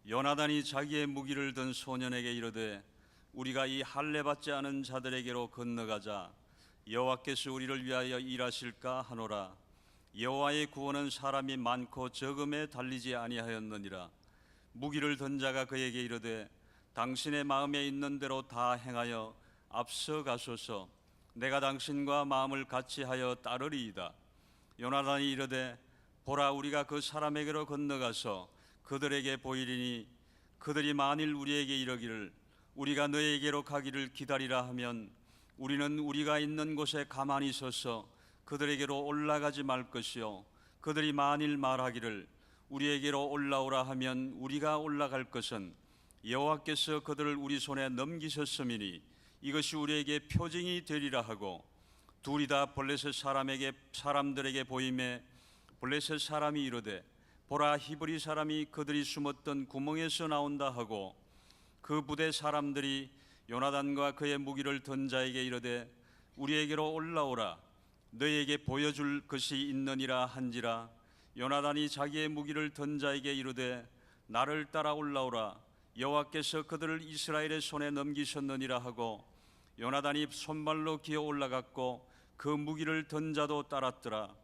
요나단이 자기의 무기를 든 소년에게 이르되 우리가 이 할례 받지 않은 자들에게로 건너가자. 여호와께서 우리를 위하여 일하실까 하노라. 여호와의 구원은 사람이 많고 적음에 달리지 아니하였느니라. 무기를 든 자가 그에게 이르되 당신의 마음에 있는 대로 다 행하여 앞서 가소서. 내가 당신과 마음을 같이하여 따르리이다. 요나단이 이르되 보라, 우리가 그 사람에게로 건너가서 그들에게 보이리니 그들이 만일 우리에게 이르기를 우리가 너에게로 가기를 기다리라 하면 우리는 우리가 있는 곳에 가만히 서서 그들에게로 올라가지 말 것이요, 그들이 만일 말하기를 우리에게로 올라오라 하면 우리가 올라갈 것은 여호와께서 그들을 우리 손에 넘기셨음이니 이것이 우리에게 표징이 되리라 하고, 둘이 다 블레셋 사람들에게 보임에 블레셋 사람이 이르되 보라, 히브리 사람이 그들이 숨었던 구멍에서 나온다 하고, 그 부대 사람들이 요나단과 그의 무기를 든 자에게 이르되 우리에게로 올라오라, 너에게 보여줄 것이 있느니라 한지라. 요나단이 자기의 무기를 든 자에게 이르되 나를 따라 올라오라, 여호와께서 그들을 이스라엘의 손에 넘기셨느니라 하고, 요나단이 손발로 기어 올라갔고 그 무기를 든 자도 따랐더라.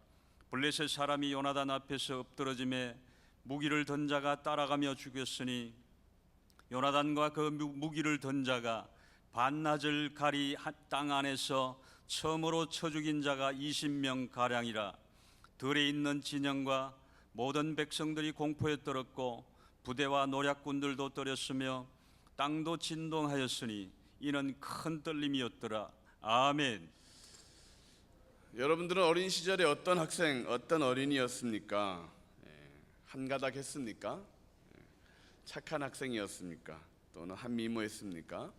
블레셋 사람이 요나단 앞에서 엎드러짐에 무기를 든 자가 따라가며 죽였으니 요나단과 그 무기를 든 자가 반나절 가리 땅 안에서 처음으로 쳐 죽인 자가 20명 가량이라. 들에 있는 진영과 모든 백성들이 공포에 떨었고 부대와 노략군들도 떨었으며 땅도 진동하였으니 이는 큰 떨림이었더라. 아멘. 여러분들은 어린 시절에 어떤 학생, 어떤 어린이였습니까? 한가닥 했습니까? 착한 학생이었습니까? 또는 한미모였습니까?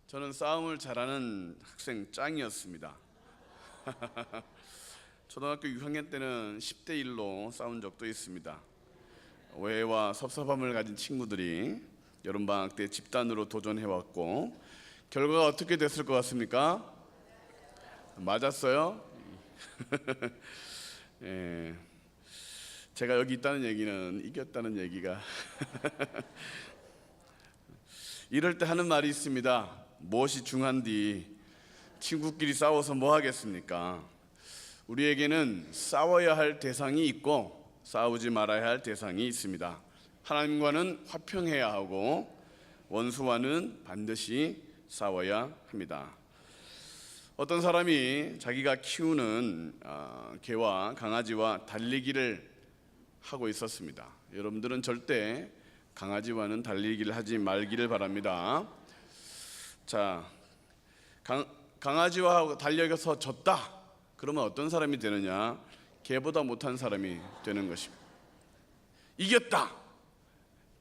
저는 싸움을 잘하는 학생 짱이었습니다. 초등학교 6학년 때는 10대 1로 싸운 적도 있습니다. 오해와 섭섭함을 가진 친구들이 여름방학 때 집단으로 도전해왔고, 결과가 어떻게 됐을 것 같습니까? 맞았어요? 예. 제가 여기 있다는 얘기는 이겼다는 얘기가 이럴 때 하는 말이 있습니다. 무엇이 중한디 친구끼리 싸워서 뭐 하겠습니까? 우리에게는 싸워야 할 대상이 있고 싸우지 말아야 할 대상이 있습니다. 하나님과는 화평해야 하고 원수와는 반드시 싸워야 합니다. 어떤 사람이 자기가 키우는 개와 강아지와 달리기를 하고 있었습니다. 여러분들은 절대 강아지와는 달리기를 하지 말기를 바랍니다. 자, 강아지와 달려서 졌다 그러면 어떤 사람이 되느냐? 개보다 못한 사람이 되는 것입니다. 이겼다,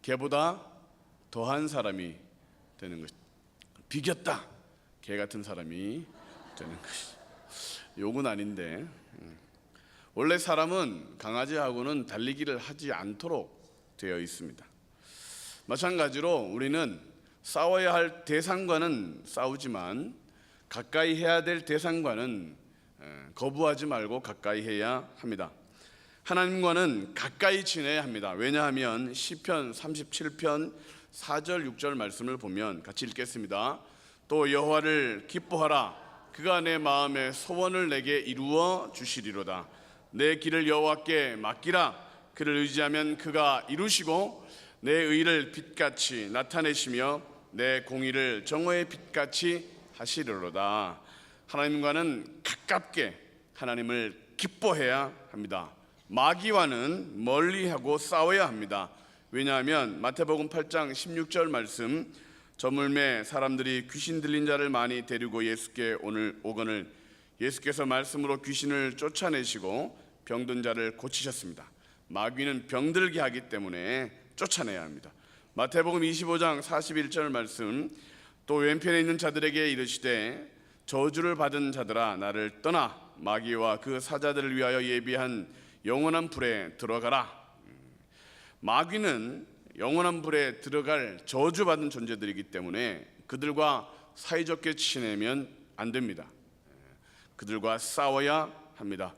개보다 더한 사람이 되는 것입니다. 비겼다, 개 같은 사람이 되는 것이죠. 욕은 아닌데, 원래 사람은 강아지하고는 달리기를 하지 않도록 되어 있습니다. 마찬가지로 우리는 싸워야 할 대상과는 싸우지만 가까이 해야 될 대상과는 거부하지 말고 가까이 해야 합니다. 하나님과는 가까이 지내야 합니다. 왜냐하면 시편 37편 4절 6절 말씀을 보면 같이 읽겠습니다. 또 여호와를 기뻐하라, 그가 내 마음의 소원을 내게 이루어 주시리로다. 내 길을 여호와께 맡기라, 그를 의지하면 그가 이루시고 내 의를 빛같이 나타내시며 내 공의를 정오의 빛같이 하시리로다. 하나님과는 가깝게 하나님을 기뻐해야 합니다. 마귀와는 멀리하고 싸워야 합니다. 왜냐하면 마태복음 8장 16절 말씀, 저물매 사람들이 귀신 들린 자를 많이 데리고 예수께 오거늘 예수께서 말씀으로 귀신을 쫓아내시고 병든 자를 고치셨습니다. 마귀는 병들게 하기 때문에 쫓아내야 합니다. 마태복음 25장 41절 말씀, 또 왼편에 있는 자들에게 이르시되 저주를 받은 자들아 나를 떠나 마귀와 그 사자들을 위하여 예비한 영원한 불에 들어가라. 마귀는 영원한 불에 들어갈 저주받은 존재들이기 때문에 그들과 사이좋게 지내면 안 됩니다. 그들과 싸워야 합니다.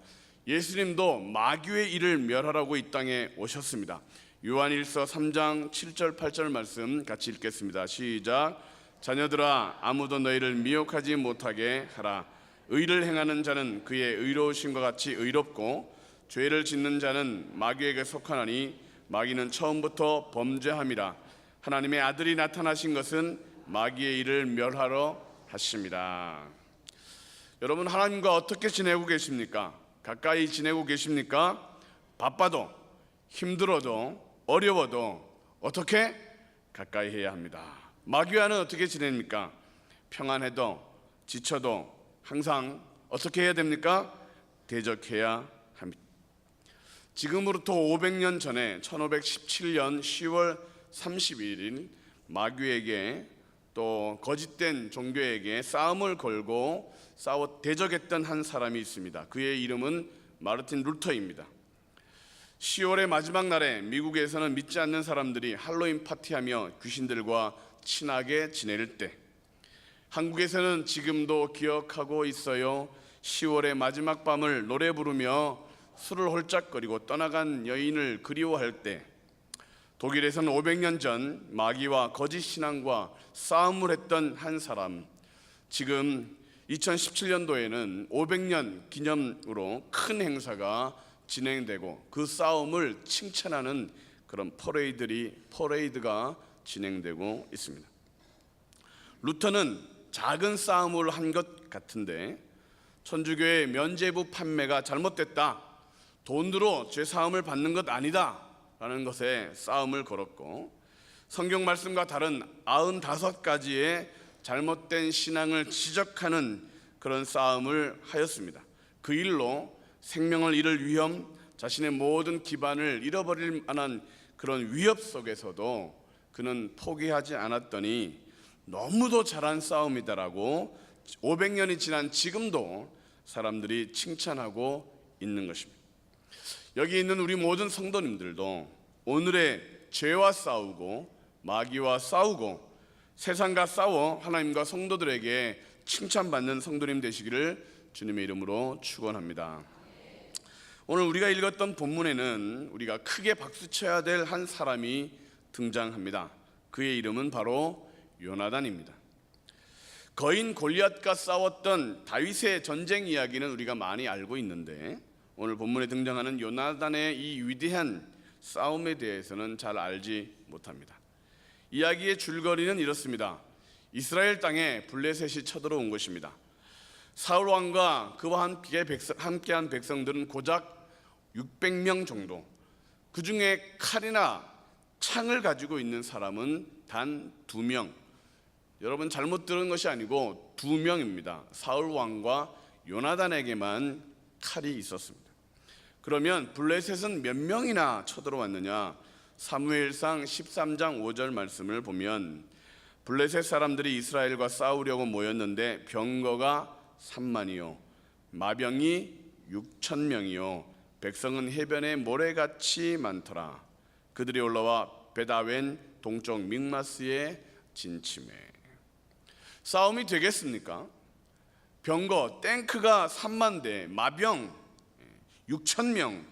예수님도 마귀의 일을 멸하라고 이 땅에 오셨습니다. 요한일서 3장 7절 8절 말씀 같이 읽겠습니다. 시작. 자녀들아, 아무도 너희를 미혹하지 못하게 하라. 의를 행하는 자는 그의 의로우심과 같이 의롭고 죄를 짓는 자는 마귀에게 속하나니 마귀는 처음부터 범죄함이라. 하나님의 아들이 나타나신 것은 마귀의 일을 멸하러 하십니다. 여러분, 하나님과 어떻게 지내고 계십니까? 가까이 지내고 계십니까? 바빠도 힘들어도 어려워도 어떻게 가까이 해야 합니다. 마귀와는 어떻게 지냅니까? 평안해도 지쳐도 항상 어떻게 해야 됩니까? 대적해야 합니다. 지금으로부터 500년 전에 1517년 10월 31일 마귀에게 또 거짓된 종교에게 싸움을 걸고 싸워 대적했던 한 사람이 있습니다. 그의 이름은 마르틴 루터입니다. 10월의 마지막 날에 미국에서는 믿지 않는 사람들이 할로윈 파티하며 귀신들과 친하게 지낼 때, 한국에서는 지금도 기억하고 있어요. 10월의 마지막 밤을 노래 부르며 술을 홀짝거리고 떠나간 여인을 그리워할 때, 독일에서는 500년 전 마귀와 거짓 신앙과 싸움을 했던 한 사람, 지금 2017년도에는 500년 기념으로 큰 행사가 진행되고 그 싸움을 칭찬하는 그런 퍼레이드가 진행되고 있습니다. 루터는 작은 싸움을 한 것 같은데 천주교의 면죄부 판매가 잘못됐다, 돈으로 죄사함을 받는 것 아니다 라는 것에 싸움을 걸었고, 성경 말씀과 다른 95가지의 잘못된 신앙을 지적하는 그런 싸움을 하였습니다. 그 일로 생명을 잃을 위험, 자신의 모든 기반을 잃어버릴 만한 그런 위협 속에서도 그는 포기하지 않았더니 너무도 잘한 싸움이다라고 500년이 지난 지금도 사람들이 칭찬하고 있는 것입니다. 여기 있는 우리 모든 성도님들도 오늘의 죄와 싸우고 마귀와 싸우고 세상과 싸워 하나님과 성도들에게 칭찬받는 성도님 되시기를 주님의 이름으로 축원합니다. 오늘 우리가 읽었던 본문에는 우리가 크게 박수쳐야 될 한 사람이 등장합니다. 그의 이름은 바로 요나단입니다. 거인 골리앗과 싸웠던 다윗의 전쟁 이야기는 우리가 많이 알고 있는데 오늘 본문에 등장하는 요나단의 이 위대한 싸움에 대해서는 잘 알지 못합니다. 이야기의 줄거리는 이렇습니다. 이스라엘 땅에 블레셋이 쳐들어온 것입니다. 사울 왕과 그와 함께한 백성들은 고작 600명 정도, 그 중에 칼이나 창을 가지고 있는 사람은 단 2명. 여러분, 잘못 들은 것이 아니고 2명입니다. 사울 왕과 요나단에게만 칼이 있었습니다. 그러면 블레셋은 몇 명이나 쳐들어왔느냐? 사무엘상 13장 5절 말씀을 보면 블레셋 사람들이 이스라엘과 싸우려고 모였는데 병거가 3만이요 마병이 6,000명이요 백성은 해변에 모래같이 많더라. 그들이 올라와 베다웬 동쪽 믹마스에 진침해. 싸움이 되겠습니까? 병거, 탱크가 3만 대, 마병 6,000명,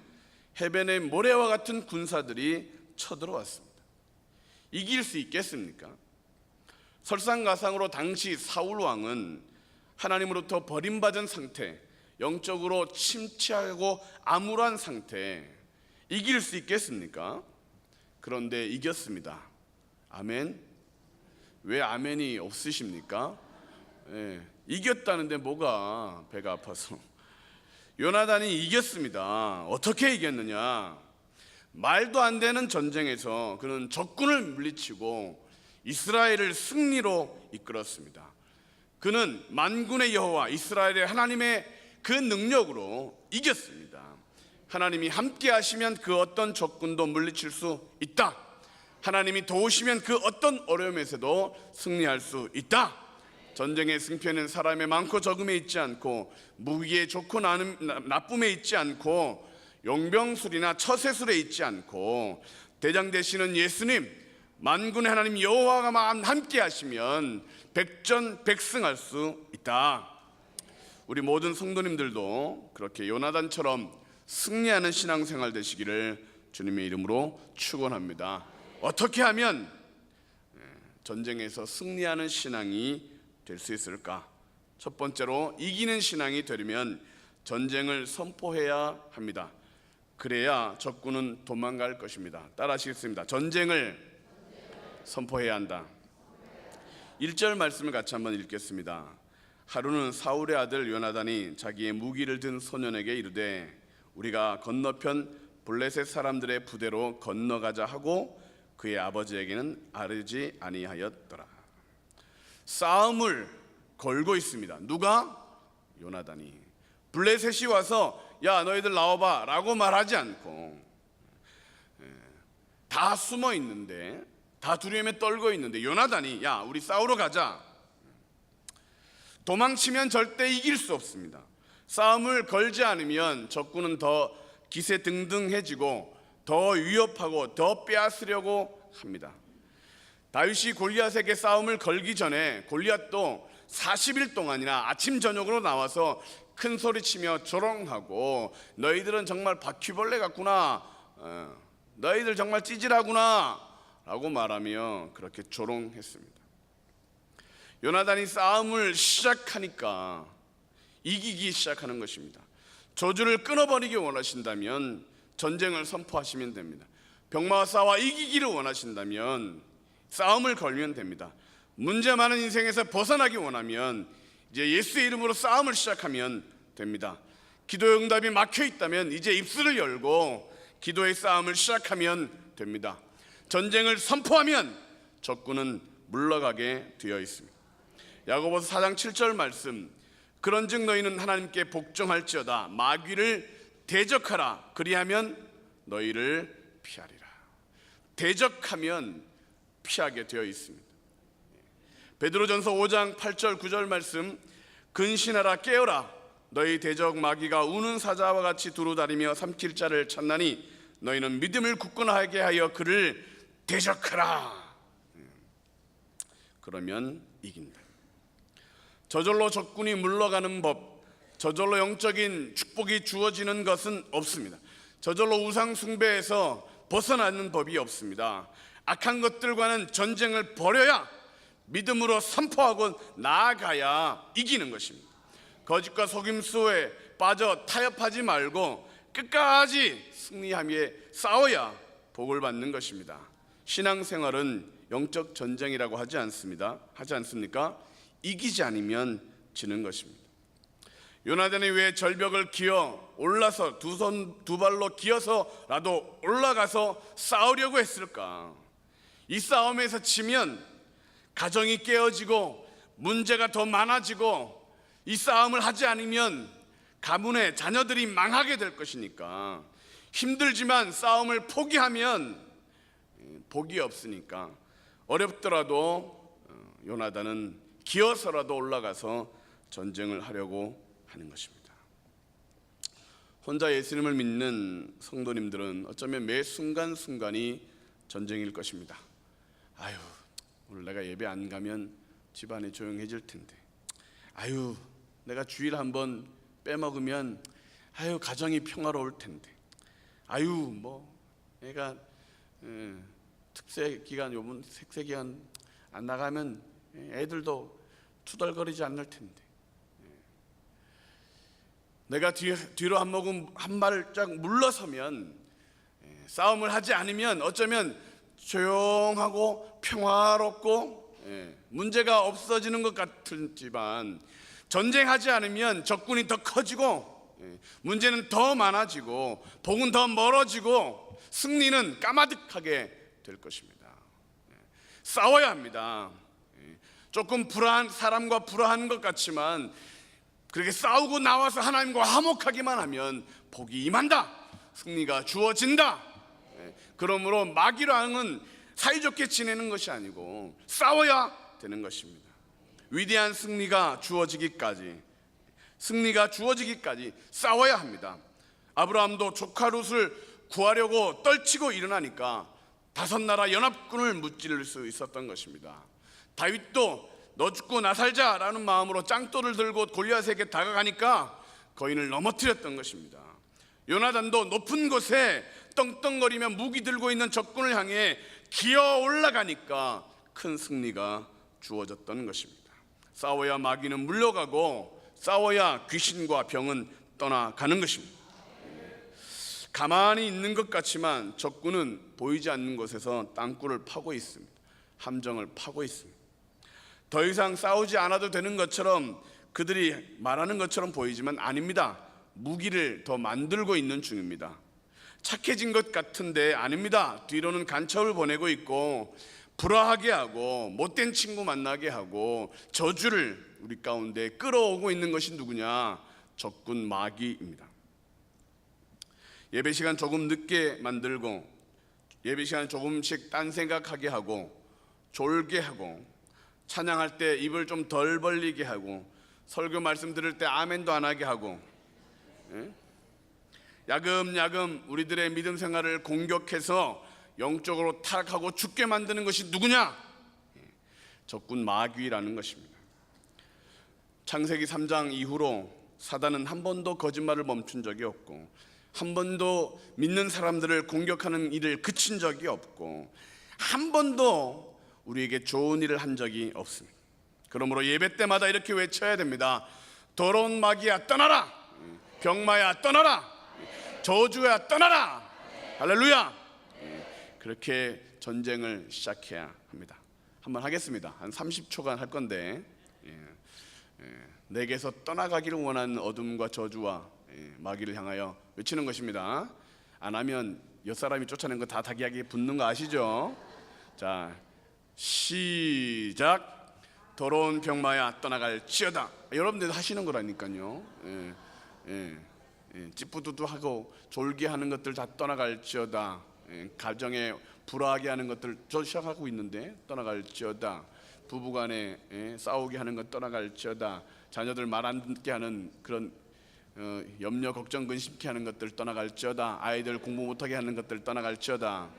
해변의 모래와 같은 군사들이 쳐들어왔습니다. 이길 수 있겠습니까? 설상가상으로 당시 사울 왕은 하나님으로부터 버림받은 상태, 영적으로 침체하고 암울한 상태, 이길 수 있겠습니까? 그런데 이겼습니다. 아멘. 왜 아멘이 없으십니까? 이겼다는데 뭐가 배가 아파서. 요나단이 이겼습니다. 어떻게 이겼느냐? 말도 안 되는 전쟁에서 그는 적군을 물리치고 이스라엘을 승리로 이끌었습니다. 그는 만군의 여호와 이스라엘의 하나님의 그 능력으로 이겼습니다. 하나님이 함께 하시면 그 어떤 적군도 물리칠 수 있다. 하나님이 도우시면 그 어떤 어려움에서도 승리할 수 있다. 전쟁의 승패는 사람의 많고 적음에 있지 않고 무기의 좋고 나쁨에 있지 않고 용병술이나 처세술에 있지 않고 대장 되시는 예수님, 만군의 하나님 여호와가 함께 하시면 백전백승할 수 있다. 우리 모든 성도님들도 그렇게 요나단처럼 승리하는 신앙생활 되시기를 주님의 이름으로 축원합니다. 어떻게 하면 전쟁에서 승리하는 신앙이 될 수 있을까? 첫 번째로 이기는 신앙이 되려면 전쟁을 선포해야 합니다. 그래야 적군은 도망갈 것입니다. 따라 하시겠습니다. 전쟁을 선포해야 한다. 1절 말씀을 같이 한번 읽겠습니다. 하루는 사울의 아들 요나단이 자기의 무기를 든 소년에게 이르되 우리가 건너편 블레셋 사람들의 부대로 건너가자 하고 그의 아버지에게는 아르지 아니하였더라. 싸움을 걸고 있습니다. 누가? 요나단이. 블레셋이 와서 야 너희들 나와봐 라고 말하지 않고 다 숨어 있는데, 다 두려움에 떨고 있는데 요나단이 야 우리 싸우러 가자. 도망치면 절대 이길 수 없습니다. 싸움을 걸지 않으면 적군은 더 기세등등해지고 더 위협하고 더 빼앗으려고 합니다. 다윗이 골리앗에게 싸움을 걸기 전에 골리앗도 40일 동안이나 아침 저녁으로 나와서 큰 소리치며 조롱하고 너희들은 정말 바퀴벌레 같구나, 너희들 정말 찌질하구나 라고 말하며 그렇게 조롱했습니다. 요나단이 싸움을 시작하니까 이기기 시작하는 것입니다. 저주를 끊어버리기 원하신다면 전쟁을 선포하시면 됩니다. 병마와 싸워 이기기를 원하신다면 싸움을 걸면 됩니다. 문제 많은 인생에서 벗어나기 원하면 이제 예수의 이름으로 싸움을 시작하면 됩니다. 기도의 응답이 막혀 있다면 이제 입술을 열고 기도의 싸움을 시작하면 됩니다. 전쟁을 선포하면 적군은 물러가게 되어 있습니다. 야고보서 4장 7절 말씀, 그런즉 너희는 하나님께 복종할지어다 마귀를 대적하라 그리하면 너희를 피하리라. 대적하면 피하게 되어 있습니다. 베드로전서 5장 8절 9절 말씀, 근신하라 깨어라 너희 대적 마귀가 우는 사자와 같이 두루다니며 삼킬 자를 찾나니 너희는 믿음을 굳건하게 하여 그를 대적하라. 그러면 이긴다. 저절로 적군이 물러가는 법, 저절로 영적인 축복이 주어지는 것은 없습니다. 저절로 우상 숭배에서 벗어나는 법이 없습니다. 악한 것들과는 전쟁을 벌여야, 믿음으로 선포하고 나아가야 이기는 것입니다. 거짓과 속임수에 빠져 타협하지 말고 끝까지 승리하며 싸워야 복을 받는 것입니다. 신앙생활은 영적 전쟁이라고 하지 않습니까? 이기지 않으면 지는 것입니다. 요나단이 왜 절벽을 기어 올라서 두 발로 기어서라도 올라가서 싸우려고 했을까? 이 싸움에서 지면 가정이 깨어지고 문제가 더 많아지고, 이 싸움을 하지 않으면 가문의 자녀들이 망하게 될 것이니까, 힘들지만 싸움을 포기하면 복이 없으니까 어렵더라도 요나단은 기어서라도 올라가서 전쟁을 하려고 하는 것입니다. 혼자 예수님을 믿는 성도님들은 어쩌면 매 순간순간이 전쟁일 것입니다. 아유, 오늘 내가 예배 안 가면 집안이 조용해질 텐데, 아유, 내가 주일 한번 빼먹으면 아유 가정이 평화로울 텐데, 아유 뭐 내가 특세 기간, 요번 색세 기간 안 나가면 애들도 투덜거리지 않을 텐데, 내가 뒤로 한 모금 한 발짝 물러서면, 싸움을 하지 않으면 어쩌면 조용하고 평화롭고 문제가 없어지는 것 같지만, 전쟁하지 않으면 적군이 더 커지고 문제는 더 많아지고 복은 더 멀어지고 승리는 까마득하게 될 것입니다. 싸워야 합니다. 조금 사람과 불화한 것 같지만 그렇게 싸우고 나와서 하나님과 화목하기만 하면 복이 임한다, 승리가 주어진다. 그러므로 마귀랑은 사이좋게 지내는 것이 아니고 싸워야 되는 것입니다. 위대한 승리가 주어지기까지 싸워야 합니다. 아브라함도 조카 롯을 구하려고 떨치고 일어나니까 5나라 연합군을 무찌를 수 있었던 것입니다. 다윗도 너 죽고 나 살자라는 마음으로 짱돌을 들고 골리앗에게 다가가니까 거인을 넘어뜨렸던 것입니다. 요나단도 높은 곳에 떵떵거리며 무기 들고 있는 적군을 향해 기어 올라가니까 큰 승리가 주어졌던 것입니다. 싸워야 마귀는 물러가고 싸워야 귀신과 병은 떠나가는 것입니다. 가만히 있는 것 같지만 적군은 보이지 않는 곳에서 땅굴을 파고 있습니다. 함정을 파고 있습니다. 더 이상 싸우지 않아도 되는 것처럼 그들이 말하는 것처럼 보이지만 아닙니다. 무기를 더 만들고 있는 중입니다. 착해진 것 같은데 아닙니다. 뒤로는 간첩을 보내고 있고 불화하게 하고 못된 친구 만나게 하고 저주를 우리 가운데 끌어오고 있는 것이 누구냐? 적군 마귀입니다. 예배 시간 조금 늦게 만들고 예배 시간 조금씩 딴 생각하게 하고 졸게 하고 찬양할 때 입을 좀 덜 벌리게 하고 설교 말씀 들을 때 아멘도 안 하게 하고 야금야금 우리들의 믿음 생활을 공격해서 영적으로 타락하고 죽게 만드는 것이 누구냐? 적군 마귀라는 것입니다. 창세기 3장 이후로 사단은 한 번도 거짓말을 멈춘 적이 없고 한 번도 믿는 사람들을 공격하는 일을 그친 적이 없고 한 번도 우리에게 좋은 일을 한 적이 없습니다. 그러므로 예배 때마다 이렇게 외쳐야 됩니다. 더러운 마귀야 떠나라, 병마야 떠나라, 저주야 떠나라. 할렐루야. 그렇게 전쟁을 시작해야 합니다. 한번 하겠습니다. 한 30초간 할 건데 내게서 떠나가기를 원하는 어둠과 저주와 마귀를 향하여 외치는 것입니다. 안 하면 옆사람이 쫓아낸 거 다 닭이야기에 붙는 거 아시죠? 자, 시작. 더러운 병마야 떠나갈지어다. 여러분들 하시는 거라니까요. 찌뿌두두하고 졸게 하는 것들 다 떠나갈지어다. 가정에 불화하게 하는 것들 저 시작하고 있는데 떠나갈지어다. 부부간에 싸우게 하는 것 떠나갈지어다. 자녀들 말 안 듣게 하는 그런 염려 걱정 근심케 하는 것들 떠나갈지어다. 아이들 공부 못하게 하는 것들 떠나갈지어다.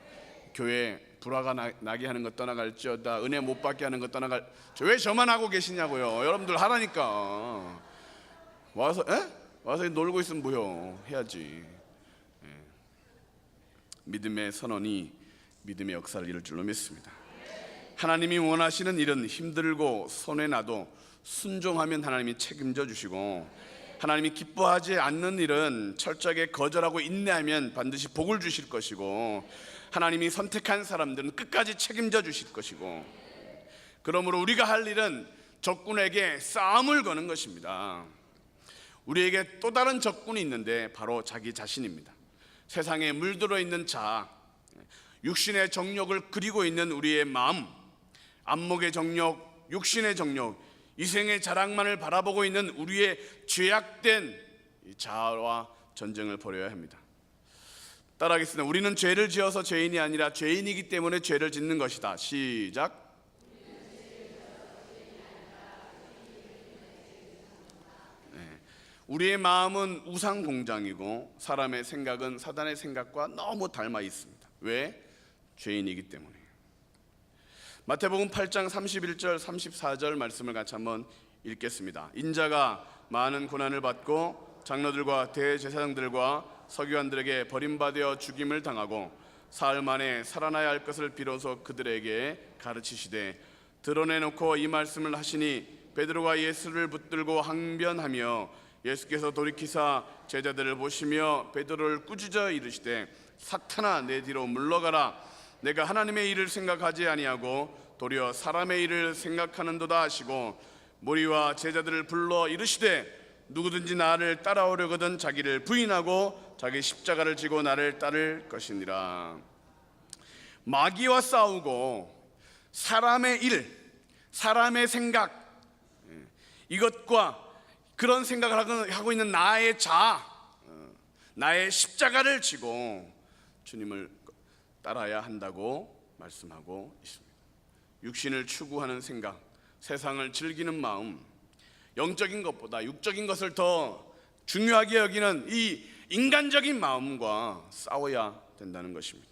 교회 불화가 나게 하는 것 떠나갈지어다. 은혜 못 받게 하는 것 떠나갈. 왜 저만 하고 계시냐고요. 여러분들 하라니까. 와서 놀고 있으면 뭐요. 해야지. 믿음의 선언이 믿음의 역사를 이룰 줄로 믿습니다. 하나님이 원하시는 일은 힘들고 손해나도 순종하면 하나님이 책임져 주시고 하나님이 기뻐하지 않는 일은 철저하게 거절하고 인내하면 반드시 복을 주실 것이고 하나님이 선택한 사람들은 끝까지 책임져 주실 것이고 그러므로 우리가 할 일은 적군에게 싸움을 거는 것입니다. 우리에게 또 다른 적군이 있는데 바로 자기 자신입니다. 세상에 물들어 있는 자아, 육신의 정욕을 그리고 있는 우리의 마음, 안목의 정욕, 육신의 정욕, 이생의 자랑만을 바라보고 있는 우리의 죄악된 자아와 전쟁을 벌여야 합니다. 따라하겠습니다. 우리는 죄를 지어서 죄인이 아니라 죄인이기 때문에 죄를 짓는 것이다. 시작. 우리의 마음은 우상 공장이고 사람의 생각은 사단의 생각과 너무 닮아 있습니다. 왜? 죄인이기 때문에. 마태복음 8장 31절 34절 말씀을 같이 한번 읽겠습니다. 인자가 많은 고난을 받고 장로들과 대제사장들과 서기관들에게 버림받아 죽임을 당하고 사흘 만에 살아나야 할 것을 비로소 그들에게 가르치시되 드러내놓고 이 말씀을 하시니 베드로가 예수를 붙들고 항변하며 예수께서 돌이키사 제자들을 보시며 베드로를 꾸짖어 이르시되 사탄아 내 뒤로 물러가라. 내가 하나님의 일을 생각하지 아니하고 도리어 사람의 일을 생각하는도다 하시고 무리와 제자들을 불러 이르시되 누구든지 나를 따라오려거든 자기를 부인하고 자기 십자가를 지고 나를 따를 것이니라. 마귀와 싸우고 사람의 일, 사람의 생각, 이것과 그런 생각을 하고 있는 나의 자아, 나의 십자가를 지고 주님을 따라야 한다고 말씀하고 있습니다. 육신을 추구하는 생각, 세상을 즐기는 마음, 영적인 것보다 육적인 것을 더 중요하게 여기는 이 인간적인 마음과 싸워야 된다는 것입니다.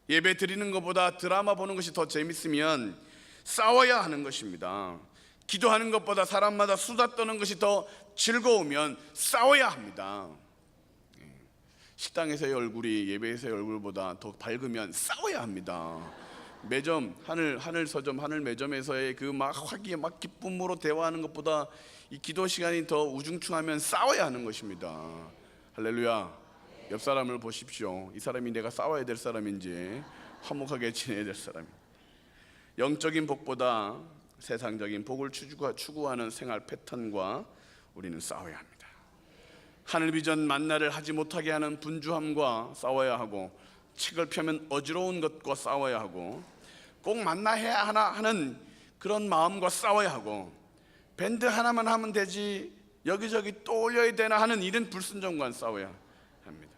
예배 드리는 것보다 드라마 보는 것이 더 재밌으면 싸워야 하는 것입니다. 기도하는 것보다 사람마다 수다 떠는 것이 더 즐거우면 싸워야 합니다. 식당에서의 얼굴이 예배에서의 얼굴보다 더 밝으면 싸워야 합니다. 매점, 하늘 서점, 하늘 매점에서의 그 막 화기에 막 기쁨으로 대화하는 것보다 이 기도 시간이 더 우중충하면 싸워야 하는 것입니다. 할렐루야. 옆 사람을 보십시오. 이 사람이 내가 싸워야 될 사람인지 화목하게 지내야 될 사람이. 영적인 복보다 세상적인 복을 추구하는 생활 패턴과 우리는 싸워야 합니다. 하늘 비전 만나를 하지 못하게 하는 분주함과 싸워야 하고, 책을 펴면 어지러운 것과 싸워야 하고, 꼭 만나야 하나 하는 그런 마음과 싸워야 하고, 밴드 하나만 하면 되지 여기저기 또 올려야 되나 하는 이런 불순종과 싸워야 합니다.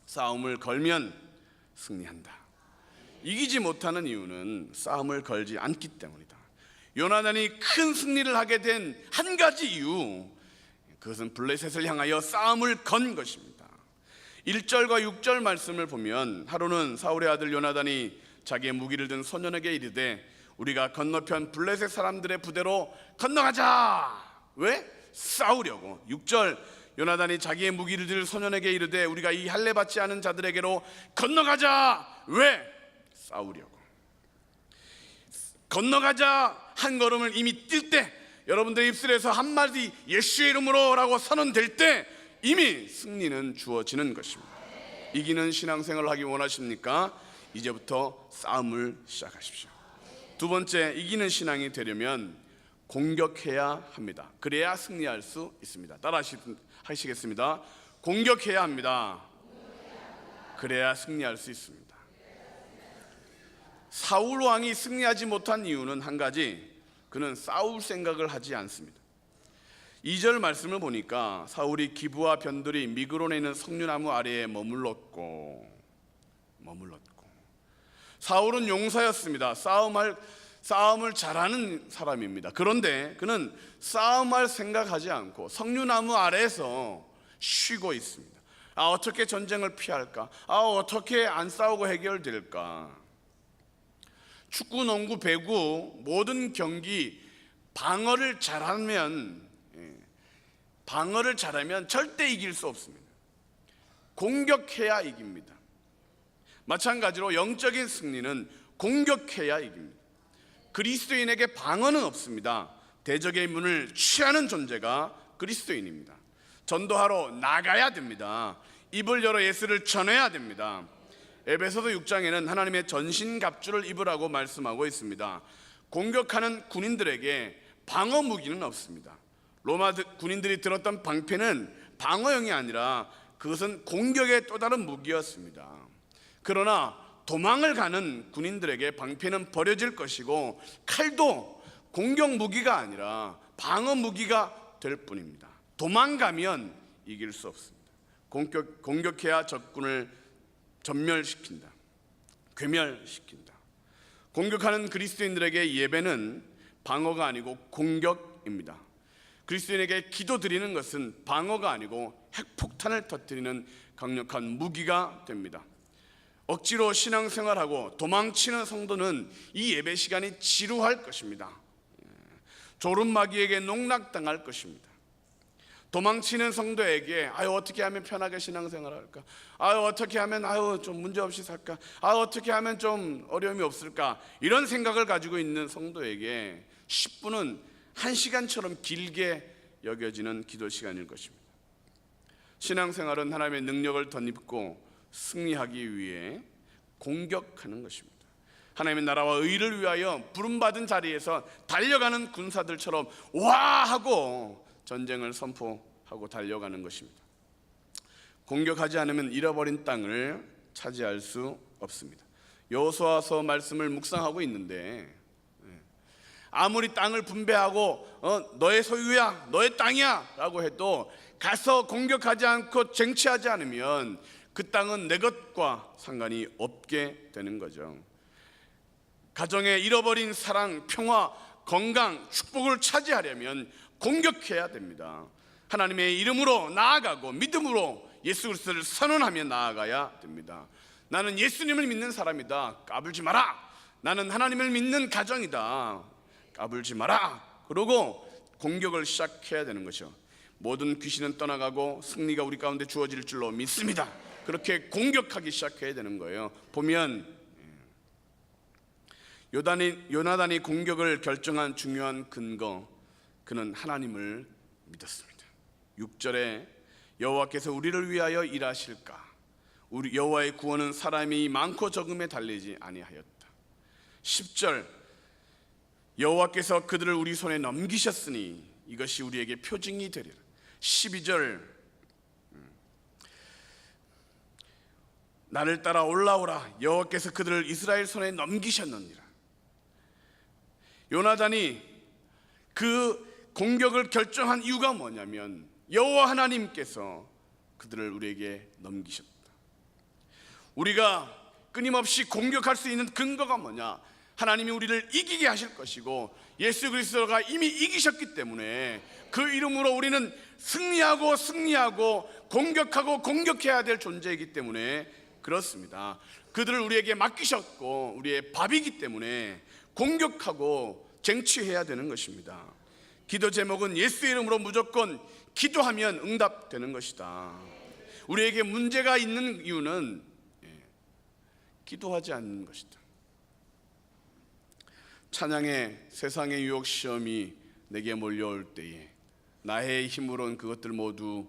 싸움을 걸면 승리한다. 이기지 못하는 이유는 싸움을 걸지 않기 때문이다. 요나단이 큰 승리를 하게 된 한 가지 이유, 그것은 블레셋을 향하여 싸움을 건 것입니다. 1절과 6절 말씀을 보면, 하루는 사울의 아들 요나단이 자기의 무기를 든 소년에게 이르되 우리가 건너편 블레셋 사람들의 부대로 건너가자. 왜? 싸우려고. 6절, 요나단이 자기의 무기를 들 소년에게 이르되 우리가 이 할례 받지 않은 자들에게로 건너가자. 왜? 싸우려고. 건너가자 한 걸음을 이미 뛸 때, 여러분들 입술에서 한마디 예수의 이름으로 라고 선언될 때 이미 승리는 주어지는 것입니다. 이기는 신앙생활을 하기 원하십니까? 이제부터 싸움을 시작하십시오. 두 번째, 이기는 신앙이 되려면 공격해야 합니다. 그래야 승리할 수 있습니다. 따라 하시겠습니다. 공격해야 합니다. 그래야 승리할 수 있습니다. 사울 왕이 승리하지 못한 이유는 한 가지, 그는 싸울 생각을 하지 않습니다. 2절 말씀을 보니까 사울이 기브와 변들이 미그론에 있는 석류나무 아래에 머물렀고, 사울은 용사였습니다. 싸움을 잘하는 사람입니다. 그런데 그는 싸움할 생각하지 않고 석류나무 아래에서 쉬고 있습니다. 어떻게 전쟁을 피할까? 어떻게 안 싸우고 해결될까? 축구, 농구, 배구 모든 경기 방어를 잘하면 절대 이길 수 없습니다. 공격해야 이깁니다. 마찬가지로 영적인 승리는 공격해야 이깁니다. 그리스도인에게 방어는 없습니다. 대적의 문을 취하는 존재가 그리스도인입니다. 전도하러 나가야 됩니다. 입을 열어 예수를 전해야 됩니다. 에베소서 6장에는 하나님의 전신갑주를 입으라고 말씀하고 있습니다. 공격하는 군인들에게 방어 무기는 없습니다. 로마 군인들이 들었던 방패는 방어용이 아니라 그것은 공격의 또 다른 무기였습니다. 그러나 도망을 가는 군인들에게 방패는 버려질 것이고, 칼도 공격 무기가 아니라 방어 무기가 될 뿐입니다. 도망가면 이길 수 없습니다. 공격해야 적군을 전멸시킨다, 괴멸시킨다. 공격하는 그리스도인들에게 예배는 방어가 아니고 공격입니다. 그리스도인에게 기도드리는 것은 방어가 아니고 핵폭탄을 터뜨리는 강력한 무기가 됩니다. 억지로 신앙생활하고 도망치는 성도는 이 예배 시간이 지루할 것입니다. 졸음마귀에게 농락당할 것입니다. 도망치는 성도에게 어떻게 하면 편하게 신앙생활할까? 어떻게 하면 좀 문제없이 살까? 어떻게 하면 좀 어려움이 없을까? 이런 생각을 가지고 있는 성도에게 10분은 1시간처럼 길게 여겨지는 기도 시간일 것입니다. 신앙생활은 하나님의 능력을 덧입고 승리하기 위해 공격하는 것입니다. 하나님의 나라와 의를 위하여 부름받은 자리에서 달려가는 군사들처럼 와 하고 전쟁을 선포하고 달려가는 것입니다. 공격하지 않으면 잃어버린 땅을 차지할 수 없습니다. 여호수아서 말씀을 묵상하고 있는데, 아무리 땅을 분배하고 너의 소유야, 너의 땅이야 라고 해도 가서 공격하지 않고 쟁취하지 않으면 그 땅은 내 것과 상관이 없게 되는 거죠. 가정에 잃어버린 사랑, 평화, 건강, 축복을 차지하려면 공격해야 됩니다. 하나님의 이름으로 나아가고 믿음으로 예수 그리스도를 선언하며 나아가야 됩니다. 나는 예수님을 믿는 사람이다. 까불지 마라. 나는 하나님을 믿는 가정이다. 까불지 마라. 그러고 공격을 시작해야 되는 것이죠. 모든 귀신은 떠나가고 승리가 우리 가운데 주어질 줄로 믿습니다. 그렇게 공격하기 시작해야 되는 거예요. 보면 요나단이 공격을 결정한 중요한 근거, 그는 하나님을 믿었습니다. 6절에 여호와께서 우리를 위하여 일하실까? 우리 여호와의 구원은 사람이 많고 적음에 달리지 아니하였다. 10절 여호와께서 그들을 우리 손에 넘기셨으니 이것이 우리에게 표징이 되리라. 12절 나를 따라 올라오라. 여호와께서 그들을 이스라엘 손에 넘기셨느니라. 요나단이 그 공격을 결정한 이유가 뭐냐면 여호와 하나님께서 그들을 우리에게 넘기셨다. 우리가 끊임없이 공격할 수 있는 근거가 뭐냐? 하나님이 우리를 이기게 하실 것이고 예수 그리스도가 이미 이기셨기 때문에 그 이름으로 우리는 승리하고 공격하고 공격해야 될 존재이기 때문에 그렇습니다. 그들을 우리에게 맡기셨고 우리의 밥이기 때문에 공격하고 쟁취해야 되는 것입니다. 기도 제목은 예수의 이름으로 무조건 기도하면 응답되는 것이다. 우리에게 문제가 있는 이유는 기도하지 않는 것이다. 찬양의 세상의 유혹 시험이 내게 몰려올 때에 나의 힘으로는 그것들 모두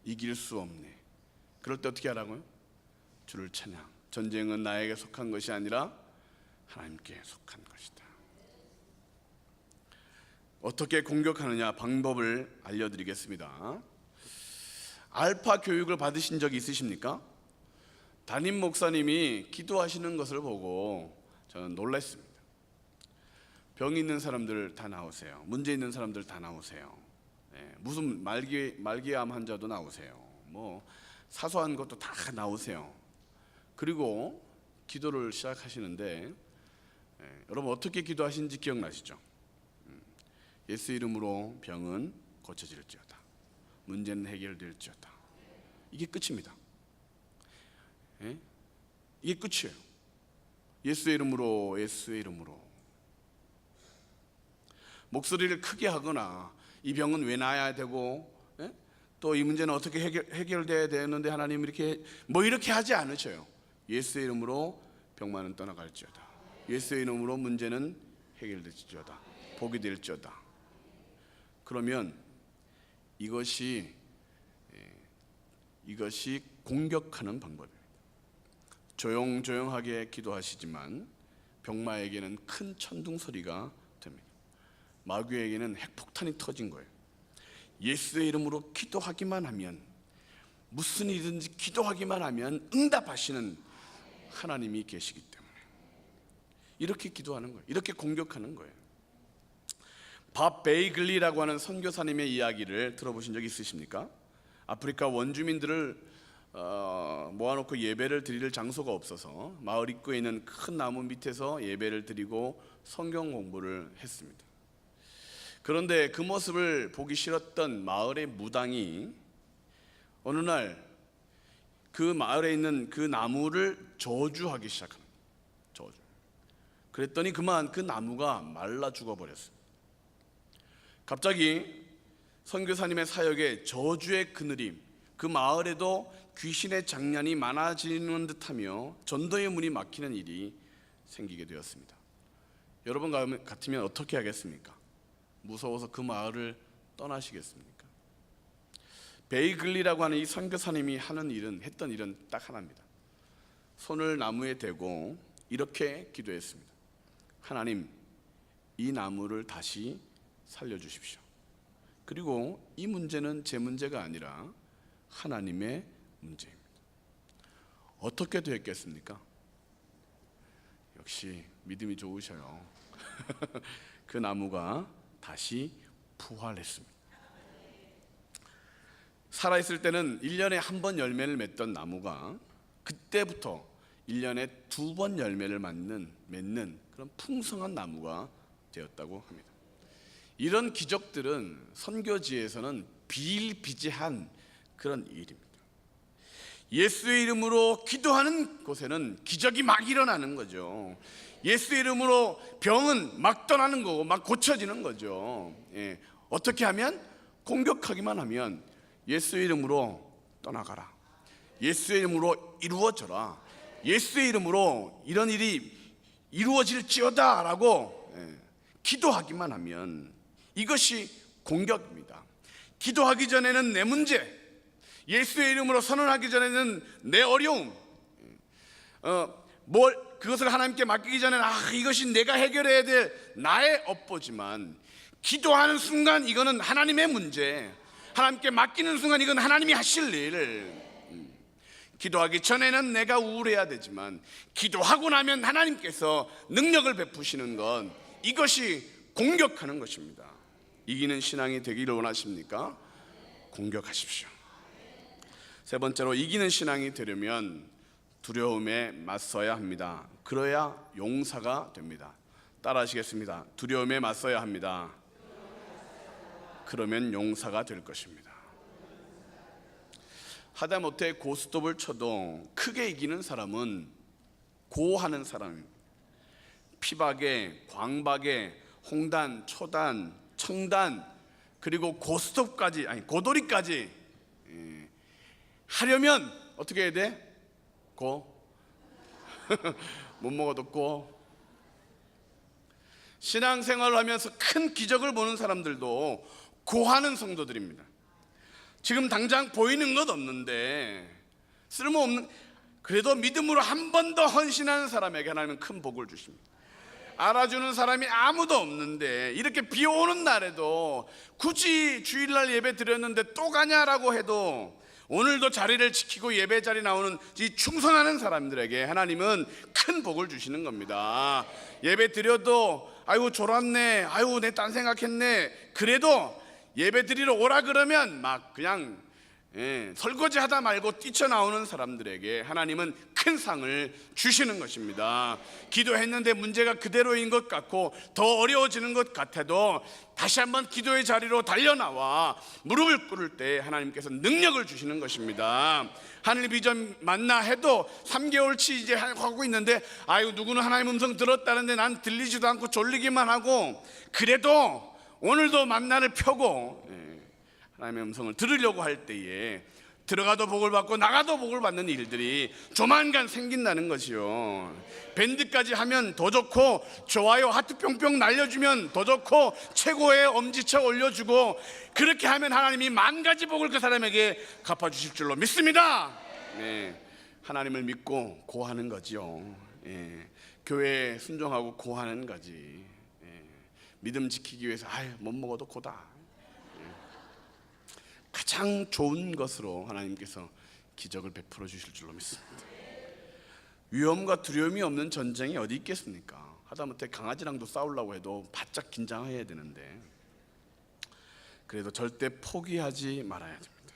이길 수 없네. 그럴 때 어떻게 하라고요? 주를 찬양. 전쟁은 나에게 속한 것이 아니라 하나님께 속한 것이다. 어떻게 공격하느냐 방법을 알려드리겠습니다. 알파 교육을 받으신 적이 있으십니까? 담임 목사님이 기도하시는 것을 보고 저는 놀랐습니다. 병 있는 사람들 다 나오세요. 문제 있는 사람들 다 나오세요. 무슨 말기암 환자도 나오세요. 뭐 사소한 것도 다 나오세요. 그리고 기도를 시작하시는데 여러분 어떻게 기도하신지 기억나시죠? 예수 이름으로 병은 고쳐질지어다. 문제는 해결될지어다. 이게 끝입니다. 이게 끝이에요. 예수의 이름으로, 예수의 이름으로. 목소리를 크게 하거나 이 병은 왜 나아야 되고 또 이 문제는 어떻게 해결돼야 되는데 하나님 이렇게 하지 않으셔요. 예수의 이름으로 병만은 떠나갈지어다. 예수의 이름으로 문제는 해결될지어다. 복이 될지어다. 그러면 이것이 공격하는 방법입니다. 조용조용하게 기도하시지만 병마에게는 큰 천둥 소리가 됩니다. 마귀에게는 핵폭탄이 터진 거예요. 예수의 이름으로 기도하기만 하면, 무슨 일이든지 기도하기만 하면 응답하시는 하나님이 계시기 때문에 이렇게 기도하는 거예요. 이렇게 공격하는 거예요. 밥 베이글리라고 하는 선교사님의 이야기를 들어보신 적 있으십니까? 아프리카 원주민들을 모아놓고 예배를 드릴 장소가 없어서 마을 입구에 있는 큰 나무 밑에서 예배를 드리고 성경 공부를 했습니다. 그런데 그 모습을 보기 싫었던 마을의 무당이 어느 날 그 마을에 있는 그 나무를 저주하기 시작합니다. 저주. 그랬더니 그만 그 나무가 말라 죽어버렸습니다. 갑자기 선교사님의 사역에 저주의 그늘이, 그 마을에도 귀신의 장난이 많아지는 듯하며 전도의 문이 막히는 일이 생기게 되었습니다. 여러분 같으면 어떻게 하겠습니까? 무서워서 그 마을을 떠나시겠습니까? 베이글리라고 하는 이 선교사님이 했던 일은 딱 하나입니다. 손을 나무에 대고 이렇게 기도했습니다. 하나님, 이 나무를 다시 살려주십시오. 그리고 이 문제는 제 문제가 아니라 하나님의 문제입니다. 어떻게 됐겠습니까? 역시 믿음이 좋으셔요. 그 나무가 다시 부활했습니다. 살아있을 때는 1년에 한 번 열매를 맺던 나무가 그때부터 1년에 2번 열매를 맺는 그런 풍성한 나무가 되었다고 합니다. 이런 기적들은 선교지에서는 비일비재한 그런 일입니다. 예수의 이름으로 기도하는 곳에는 기적이 막 일어나는 거죠. 예수의 이름으로 병은 막 떠나는 거고 막 고쳐지는 거죠. 어떻게 하면? 공격하기만 하면 예수의 이름으로 떠나가라, 예수의 이름으로 이루어져라, 예수의 이름으로 이런 일이 이루어질지어다 라고 기도하기만 하면 이것이 공격입니다. 기도하기 전에는 내 문제, 예수의 이름으로 선언하기 전에는 내 어려움, 그것을 하나님께 맡기기 전에는 이것이 내가 해결해야 될 나의 업보지만, 기도하는 순간 이거는 하나님의 문제, 하나님께 맡기는 순간 이건 하나님이 하실 일. 기도하기 전에는 내가 우울해야 되지만 기도하고 나면 하나님께서 능력을 베푸시는 건, 이것이 공격하는 것입니다. 이기는 신앙이 되기를 원하십니까? 공격하십시오. 세 번째로, 이기는 신앙이 되려면 두려움에 맞서야 합니다. 그래야 용사가 됩니다. 따라 하시겠습니다. 두려움에 맞서야 합니다. 그러면 용사가 될 것입니다. 하다못해 고스톱을 쳐도 크게 이기는 사람은 고하는 사람입니다. 피박에, 광박에, 홍단, 초단, 청단, 그리고 고스톱까지, 고돌이까지 하려면 어떻게 해야 돼? 못 먹어도 신앙생활을 하면서 큰 기적을 보는 사람들도 고하는 성도들입니다. 지금 당장 보이는 것 없는데, 쓸모없는, 그래도 믿음으로 한 번 더 헌신하는 사람에게 하나님은 큰 복을 주십니다. 알아주는 사람이 아무도 없는데, 이렇게 비 오는 날에도 굳이 주일날 예배 드렸는데 또 가냐라고 해도 오늘도 자리를 지키고 예배 자리 나오는 이 충성하는 사람들에게 하나님은 큰 복을 주시는 겁니다. 예배 드려도 아이고 졸았네, 아이고 내 딴 생각했네, 그래도 예배 드리러 오라 그러면 막 그냥 설거지 하다 말고 뛰쳐나오는 사람들에게 하나님은 큰 상을 주시는 것입니다. 기도했는데 문제가 그대로인 것 같고 더 어려워지는 것 같아도 다시 한번 기도의 자리로 달려나와 무릎을 꿇을 때 하나님께서 능력을 주시는 것입니다. 하늘 비전 만나 해도 3개월치 이제 하고 있는데, 아유 누구는 하나님 음성 들었다는데 난 들리지도 않고 졸리기만 하고, 그래도 오늘도 만나를 펴고 하나님의 음성을 들으려고 할 때에 들어가도 복을 받고 나가도 복을 받는 일들이 조만간 생긴다는 것이요. 밴드까지 하면 더 좋고, 좋아요 하트 뿅뿅 날려주면 더 좋고, 최고의 엄지척 올려주고, 그렇게 하면 하나님이 만 가지 복을 그 사람에게 갚아주실 줄로 믿습니다. 하나님을 믿고 고하는 거지요. 교회에 순종하고 고하는 거지. 믿음 지키기 위해서 못 먹어도 고다. 가장 좋은 것으로 하나님께서 기적을 베풀어 주실 줄로 믿습니다. 위험과 두려움이 없는 전쟁이 어디 있겠습니까? 하다못해 강아지랑도 싸우려고 해도 바짝 긴장해야 되는데, 그래도 절대 포기하지 말아야 됩니다.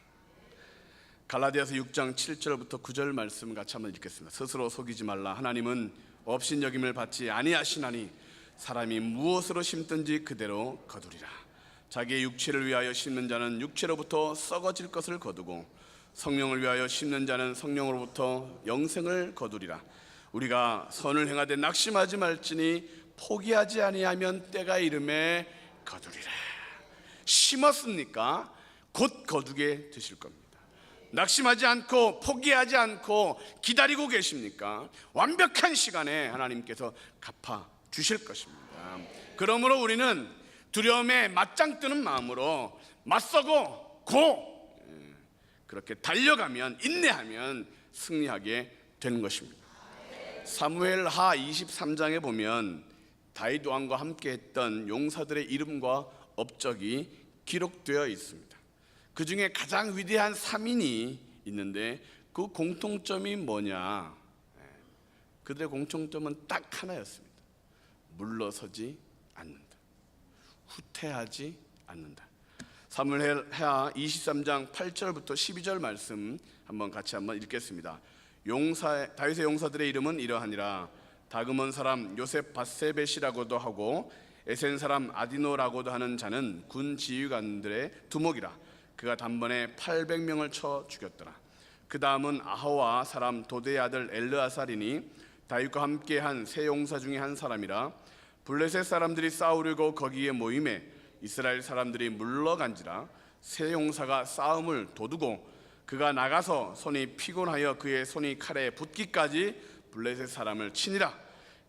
갈라디아서 6장 7절부터 9절 말씀 같이 한번 읽겠습니다. 스스로 속이지 말라. 하나님은 업신여김을 받지 아니하시나니 사람이 무엇으로 심든지 그대로 거두리라. 자기의 육체를 위하여 심는 자는 육체로부터 썩어질 것을 거두고 성령을 위하여 심는 자는 성령으로부터 영생을 거두리라. 우리가 선을 행하되 낙심하지 말지니 포기하지 아니하면 때가 이름에 거두리라. 심었습니까? 곧 거두게 되실 겁니다. 낙심하지 않고 포기하지 않고 기다리고 계십니까? 완벽한 시간에 하나님께서 갚아 주실 것입니다. 그러므로 우리는 두려움에 맞짱 뜨는 마음으로 맞서고 그렇게 달려가면, 인내하면 승리하게 되는 것입니다. 사무엘하 23장에 보면 다윗 왕과 함께 했던 용사들의 이름과 업적이 기록되어 있습니다. 그 중에 가장 위대한 3인이 있는데 그 공통점이 뭐냐? 그들의 공통점은 딱 하나였습니다. 물러서지 않는다. 후퇴하지 않는다. 사무엘하 23장 8절부터 12절 말씀 한번 같이 읽겠습니다. 다윗의 용사들의 이름은 이러하니라. 다그몬 사람 요셉 바세벳이라고도 하고 에센 사람 아디노라고도 하는 자는 군 지휘관들의 두목이라. 그가 단번에 800명을 쳐 죽였더라. 그 다음은 아하와 사람 도대의 아들 엘르아살이니 다윗과 함께한 세 용사 중에 한 사람이라. 블레셋 사람들이 싸우려고 거기에 모임에 이스라엘 사람들이 물러간지라. 세 용사가 싸움을 도두고 그가 나가서 손이 피곤하여 그의 손이 칼에 붙기까지 블레셋 사람을 치니라.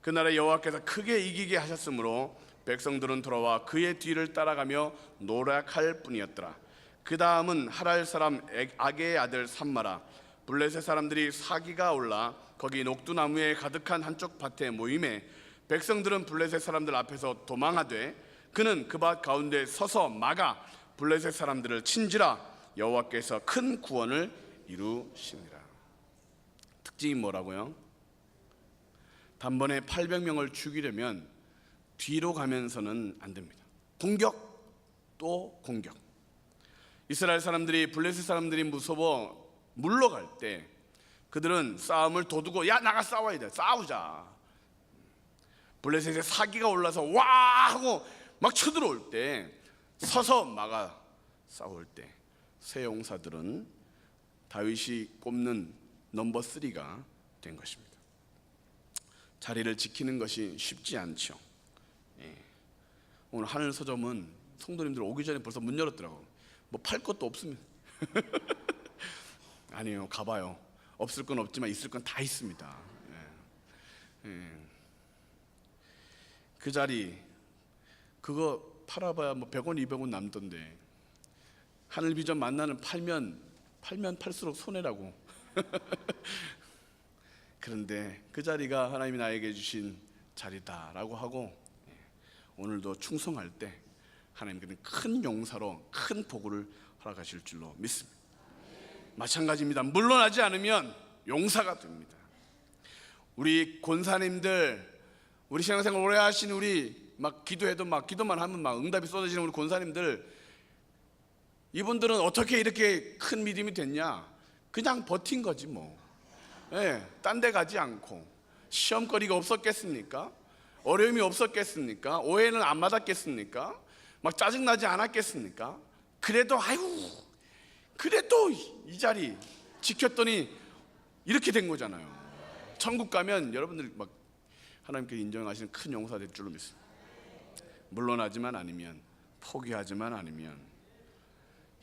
그날에 여호와께서 크게 이기게 하셨으므로 백성들은 돌아와 그의 뒤를 따라가며 노력할 뿐이었더라. 그 다음은 하랄 사람 아게의 아들 삼마라. 블레셋 사람들이 사기가 올라 거기 녹두나무에 가득한 한쪽 밭에 모임에 백성들은 블레셋 사람들 앞에서 도망하되 그는 그 밭 가운데 서서 막아 블레셋 사람들을 친지라. 여호와께서 큰 구원을 이루시니라. 특징이 뭐라고요? 단번에 800명을 죽이려면 뒤로 가면서는 안 됩니다. 공격 또 공격. 이스라엘 사람들이 블레셋 사람들이 무서워 물러갈 때 그들은 싸움을 도두고 야 나가 싸워야 돼. 싸우자. 블레셋에 사기가 올라서 와 하고 막 쳐들어올 때 서서 막아 싸울 때 세 용사들은 다윗이 꼽는 넘버 3가 된 것입니다. 자리를 지키는 것이 쉽지 않죠. 오늘 하늘 서점은 성도님들 오기 전에 벌써 문 열었더라고. 뭐 팔 것도 없으면 아니에요. 가봐요. 없을 건 없지만 있을 건 다 있습니다. 그 자리 그거 팔아봐야 뭐 100원 200원 남던데 하늘비전 만나는 팔면 팔수록 손해라고. 그런데 그 자리가 하나님이 나에게 주신 자리다라고 하고 오늘도 충성할 때 하나님께는 큰 용사로 큰 복을 허락하실 줄로 믿습니다. 마찬가지입니다. 물러나지 않으면 용사가 됩니다. 우리 권사님들, 우리 신앙생활 오래 하신 우리 막 기도해도 막 기도만 하면 막 응답이 쏟아지는 우리 권사님들, 이분들은 어떻게 이렇게 큰 믿음이 됐냐? 그냥 버틴 거지 뭐. 딴 데 가지 않고. 시험거리가 없었겠습니까? 어려움이 없었겠습니까? 오해는 안 받았겠습니까? 막 짜증나지 않았겠습니까? 그래도 그래도 이 자리 지켰더니 이렇게 된 거잖아요. 천국 가면 여러분들 막 하나님께 인정하시는 큰 용사 될 줄로 믿습니다. 물러나지만 않으면, 포기하지만 않으면.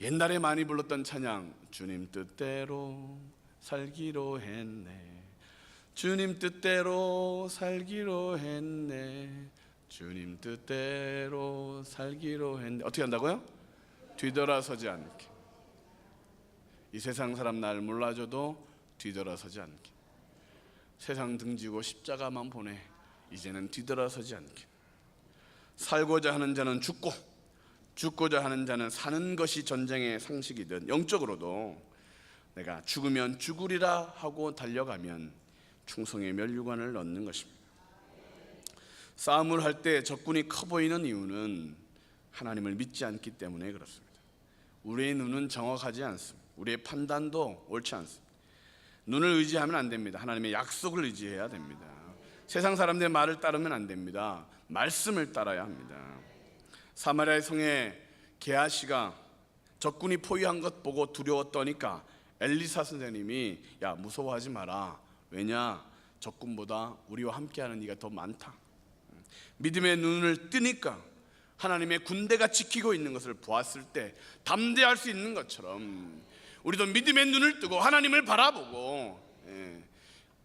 옛날에 많이 불렀던 찬양, 주님 뜻대로 살기로 했네, 주님 뜻대로 살기로 했네, 주님 뜻대로 살기로 했네. 어떻게 한다고요? 뒤돌아서지 않게. 이 세상 사람 날 몰라줘도 뒤돌아서지 않게. 세상 등지고 십자가만 보내. 이제는 뒤돌아서지 않게. 살고자 하는 자는 죽고, 죽고자 하는 자는 사는 것이 전쟁의 상식이든, 영적으로도 내가 죽으면 죽으리라 하고 달려가면 충성의 면류관을 얻는 것입니다. 싸움을 할 때 적군이 커 보이는 이유는 하나님을 믿지 않기 때문에 그렇습니다. 우리의 눈은 정확하지 않습니다. 우리의 판단도 옳지 않습니다. 눈을 의지하면 안 됩니다. 하나님의 약속을 의지해야 됩니다. 세상 사람들의 말을 따르면 안 됩니다. 말씀을 따라야 합니다. 사마리아의 성에 게하시가 적군이 포위한 것 보고 두려워 떠니까 엘리사 선생님이 야 무서워하지 마라. 왜냐? 적군보다 우리와 함께하는 이가 더 많다. 믿음의 눈을 뜨니까 하나님의 군대가 지키고 있는 것을 보았을 때 담대할 수 있는 것처럼 우리도 믿음의 눈을 뜨고 하나님을 바라보고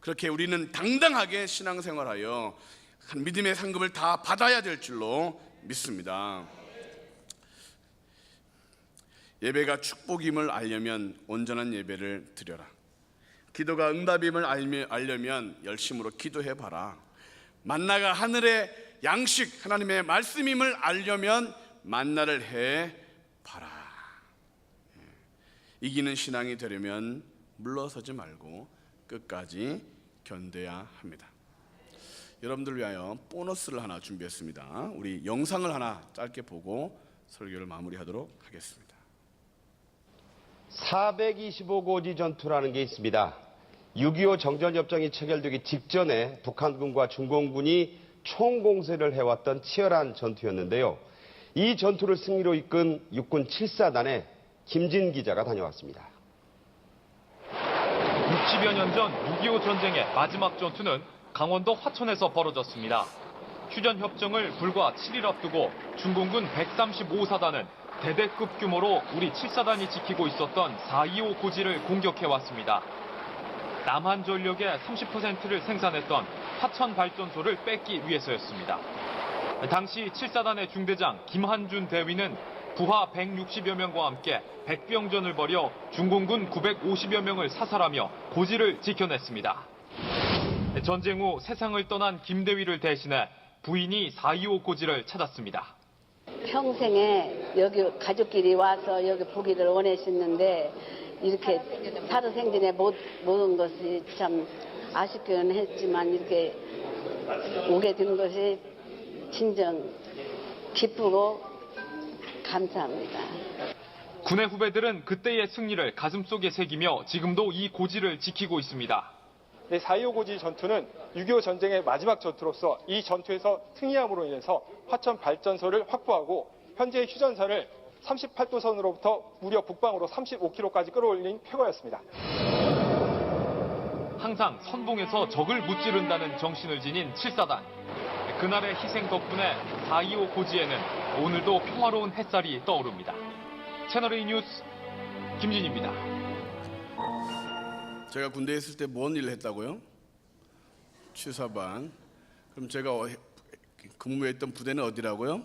그렇게 우리는 당당하게 신앙생활하여 믿음의 상급을 다 받아야 될 줄로 믿습니다. 예배가 축복임을 알려면 온전한 예배를 드려라. 기도가 응답임을 알려면 열심으로 기도해봐라. 만나가 하늘의 양식 하나님의 말씀임을 알려면 만나를 해봐라. 이기는 신앙이 되려면 물러서지 말고 끝까지 견뎌야 합니다. 여러분들 위하여 보너스를 하나 준비했습니다. 우리 영상을 하나 짧게 보고 설교를 마무리하도록 하겠습니다. 425고지 전투라는 게 있습니다. 6.25 정전협정이 체결되기 직전에 북한군과 중공군이 총공세를 해왔던 치열한 전투였는데요. 이 전투를 승리로 이끈 육군 7사단에 김진 기자가 다녀왔습니다. 60여 년 전 6.25 전쟁의 마지막 전투는 강원도 화천에서 벌어졌습니다. 휴전협정을 불과 7일 앞두고 중공군 135사단은 대대급 규모로 우리 7사단이 지키고 있었던 425 고지를 공격해왔습니다. 남한전력의 30%를 생산했던 화천 발전소를 뺏기 위해서였습니다. 당시 7사단의 중대장 김한준 대위는 부하 160여 명과 함께 백병전을 벌여 중공군 950여 명을 사살하며 고지를 지켜냈습니다. 전쟁 후 세상을 떠난 김 대위를 대신해 부인이 425 고지를 찾았습니다. 평생에 여기 가족끼리 와서 여기 보기를 원했었는데 이렇게 살아생전에 못 온 것이 참 아쉽기는 했지만 이렇게 오게 된 것이 진정 기쁘고 감사합니다. 군의 후배들은 그때의 승리를 가슴속에 새기며 지금도 이 고지를 지키고 있습니다. 4.25 고지 전투는 6.25 전쟁의 마지막 전투로서 이 전투에서 승리함으로 인해서 화천 발전소를 확보하고 현재 휴전선을 38도선으로부터 무려 북방으로 35km까지 끌어올린 쾌거였습니다. 항상 선봉에서 적을 무찌른다는 정신을 지닌 7사단. 그날의 희생 덕분에 4.25 고지에는 오늘도 평화로운 햇살이 떠오릅니다. 채널A 뉴스 김진입니다. 제가 군대에 있을 때 뭔 일을 했다고요? 취사반. 그럼 제가 근무했던 부대는 어디라고요?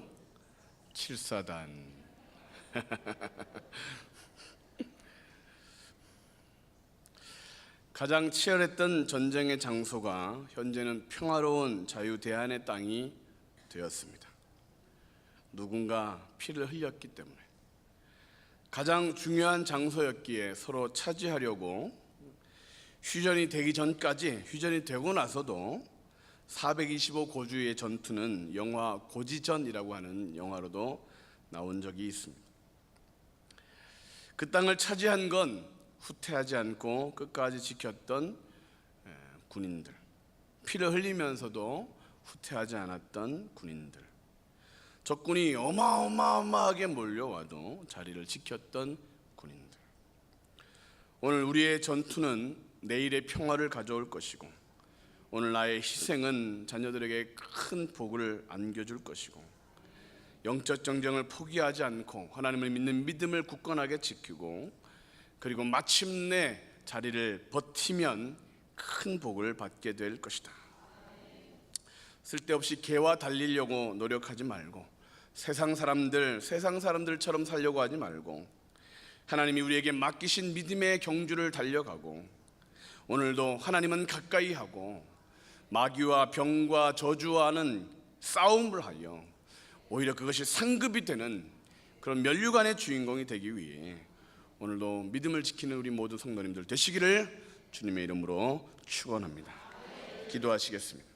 7사단. 가장 치열했던 전쟁의 장소가 현재는 평화로운 자유 대한의 땅이 되었습니다. 누군가 피를 흘렸기 때문에 가장 중요한 장소였기에 서로 차지하려고 휴전이 되기 전까지, 휴전이 되고 나서도 425 고주의 전투는 영화 고지전이라고 하는 영화로도 나온 적이 있습니다. 그 땅을 차지한 건 후퇴하지 않고 끝까지 지켰던 군인들, 피를 흘리면서도 후퇴하지 않았던 군인들, 적군이 어마어마하게 몰려와도 자리를 지켰던 군인들. 오늘 우리의 전투는 내일의 평화를 가져올 것이고, 오늘 나의 희생은 자녀들에게 큰 복을 안겨줄 것이고, 영적 정정을 포기하지 않고 하나님을 믿는 믿음을 굳건하게 지키고, 그리고 마침내 자리를 버티면 큰 복을 받게 될 것이다. 쓸데없이 개와 달리려고 노력하지 말고, 세상 사람들처럼 살려고 하지 말고, 하나님이 우리에게 맡기신 믿음의 경주를 달려가고, 오늘도 하나님은 가까이 하고 마귀와 병과 저주와는 싸움을 하여 오히려 그것이 상급이 되는 그런 면류관의 주인공이 되기 위해 오늘도 믿음을 지키는 우리 모든 성도님들 되시기를 주님의 이름으로 축원합니다. 기도하시겠습니다.